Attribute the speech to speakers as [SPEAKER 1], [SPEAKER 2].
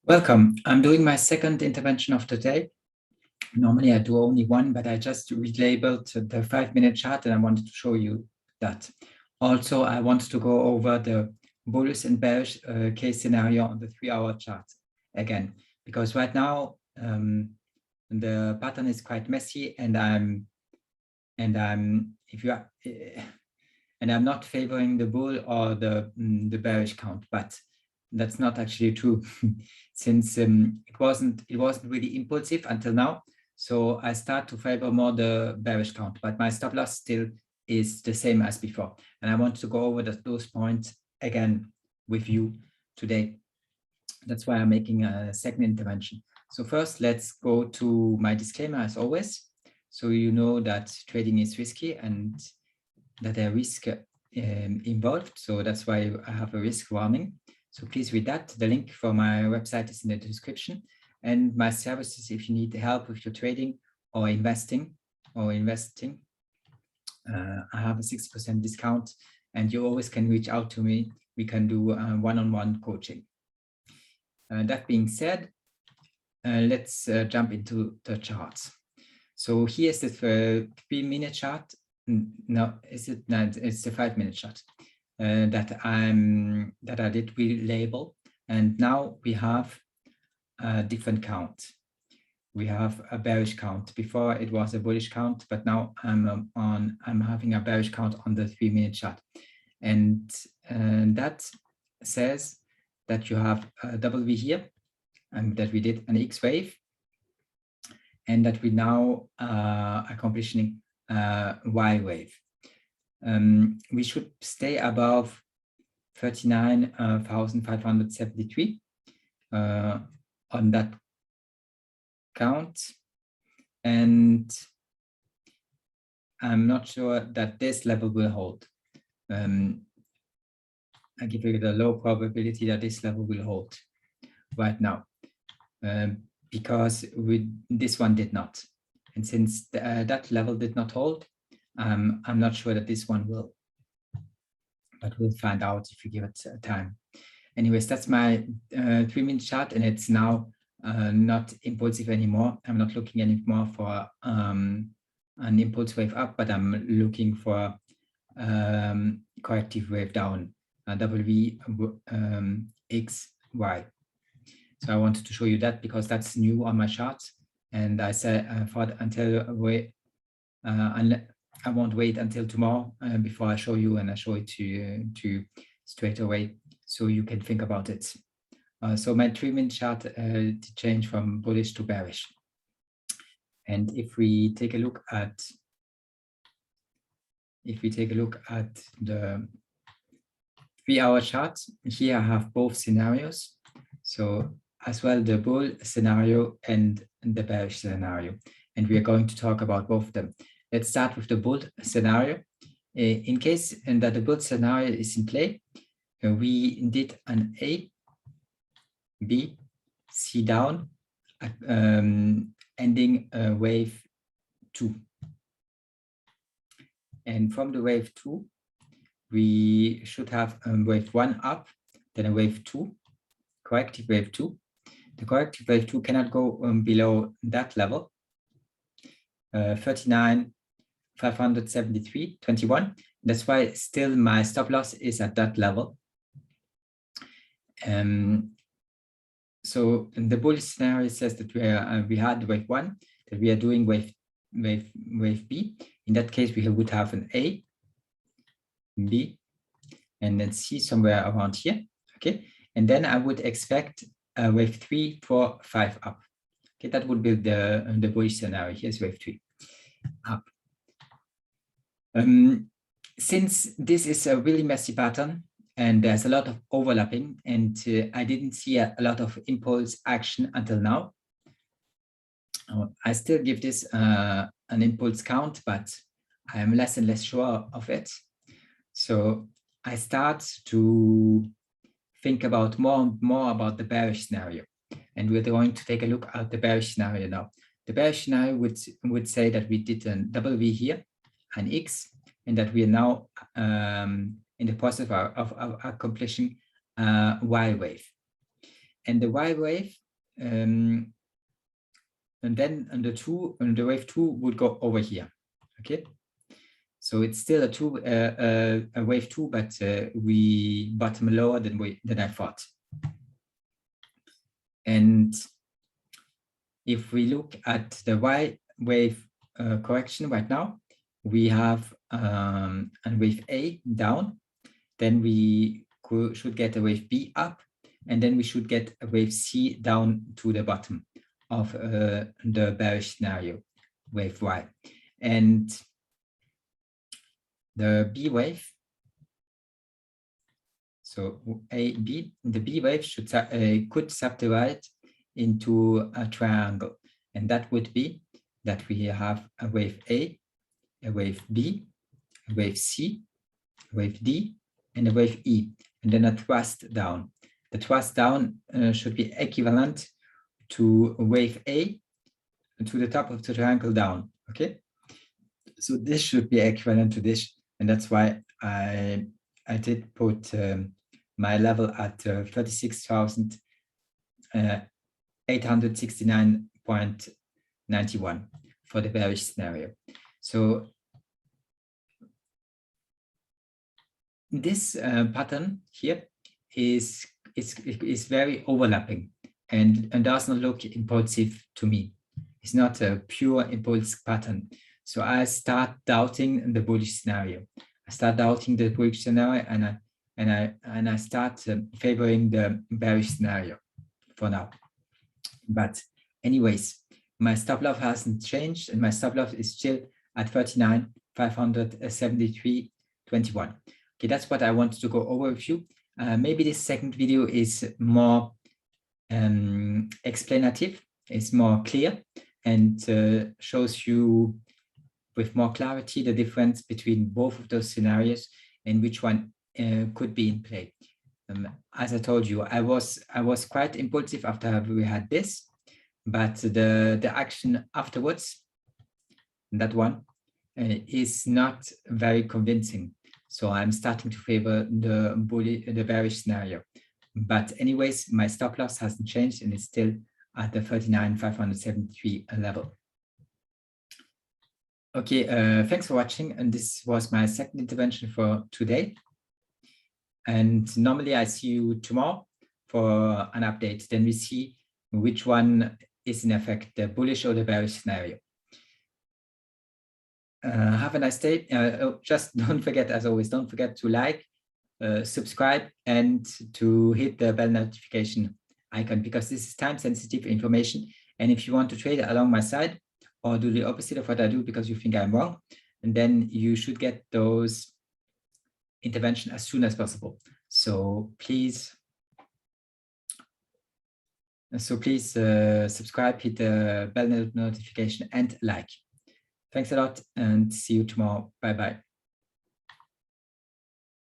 [SPEAKER 1] Welcome. I'm doing my second intervention of the day. Normally I do only one, but I just relabeled the 5-minute chart and I wanted to show you that. Also, I wanted to go over the bullish and bearish case scenario on the 3-hour chart again, because right now the pattern is quite messy and I'm not favoring the bull or the bearish count, but that's not actually true since it wasn't really impulsive until now. So I start to favor more the bearish count, but my stop loss still is the same as before. And I want to go over those points again with you today. That's why I'm making a second intervention. So first, let's go to my disclaimer as always. So you know that trading is risky and that there are risk involved. So that's why I have a risk warning. So please read that. The link for my website is in the description. And my services, if you need help with your trading or investing, I have a 60% discount and you always can reach out to me. We can do one-on-one coaching. That being said, let's jump into the charts. So here's the 3-minute chart. No, is it not? It's the 5-minute chart that I did relabel, and now we have a different count. We have a bearish count. Before it was a bullish count, but now I'm having a bearish count on the 3-minute chart, and that says that you have a W here, and that we did an X wave, and that we now are accomplishing Y wave. We should stay above 39,573 on that count, and I'm not sure that this level will hold. I give you the low probability that this level will hold right now, because this one did not. And since that level did not hold, I'm not sure that this one will, but we'll find out if we give it time. Anyways, that's my 3-minute chart, and it's now not impulsive anymore. I'm not looking anymore for an impulse wave up, but I'm looking for corrective wave down, W, X, Y. So I wanted to show you that because that's new on my chart. And I said, I thought I won't wait until tomorrow before I show you, and I show it to you straight away so you can think about it. So my 3-minute chart did change from bullish to bearish. And if we take a look at the 3-hour chart, here I have both scenarios. So as well the bull scenario and the bearish scenario. And we are going to talk about both of them. Let's start with the bull scenario. In case that the bull scenario is in play, we did an A, B, C down, ending wave 2. And from the wave 2, we should have wave 1 up, then a wave 2, corrective wave 2. The corrective wave 2 cannot go below that level, 39,573.21. That's why still my stop loss is at that level. So in the bullish scenario says that we had wave 1, that we are doing wave B. In that case, we would have an A, B, and then C somewhere around here. Okay, and then I would expect wave 3, 4, 5 up. Okay, that would be the bullish scenario. Here's wave 3 up. Since this is a really messy pattern and there's a lot of overlapping, and I didn't see a lot of impulse action until now, I still give this an impulse count, but I am less and less sure of it. So I start to think about more about the bearish scenario, and we're going to take a look at the bearish scenario now. The bearish scenario would say that we did an W here, an X, and that we are now in the process of accomplishing Y wave. and the Y wave, and then the wave 2 would go over here. Okay, so it's still a wave 2, but we bottom lower than I thought. And if we look at the Y wave correction right now, we have a wave A down, then we should get a wave B up, and then we should get a wave C down to the bottom of the bearish scenario, wave Y. And the B wave, so the B wave could subdivide into a triangle, and that would be that we have a wave A, a wave B, a wave C, a wave D, and a wave E, and then a thrust down. The thrust down should be equivalent to wave A to the top of the triangle down. Okay, so this should be equivalent to this, and that's why I did put my level at 36,869.91 for the bearish scenario. So this pattern here is very overlapping and does not look impulsive to me. It's not a pure impulse pattern. So I start doubting the bullish scenario. I start doubting the bullish scenario, and I start favoring the bearish scenario for now. But anyways, my stop loss hasn't changed, and my stop loss is still at 39,573.21. Okay, that's what I wanted to go over with you. Maybe this second video is more explanative, it's more clear, and shows you with more clarity the difference between both of those scenarios and which one could be in play. As I told you, I was quite impulsive after we had this, but the action afterwards, that one, is not very convincing. So I'm starting to favor the bearish scenario. But anyways, my stop loss hasn't changed, and it's still at the 39,573 level. Okay, thanks for watching, and this was my second intervention for today. And normally I see you tomorrow for an update. Then we see which one is in effect, the bullish or the bearish scenario. Have a nice day. Just don't forget, as always, don't forget to like, subscribe, and to hit the bell notification icon, because this is time-sensitive information. And if you want to trade along my side or do the opposite of what I do because you think I'm wrong, and then you should get those intervention as soon as possible. So please subscribe, hit the bell notification, and like. Thanks a lot, and see you tomorrow. Bye-bye.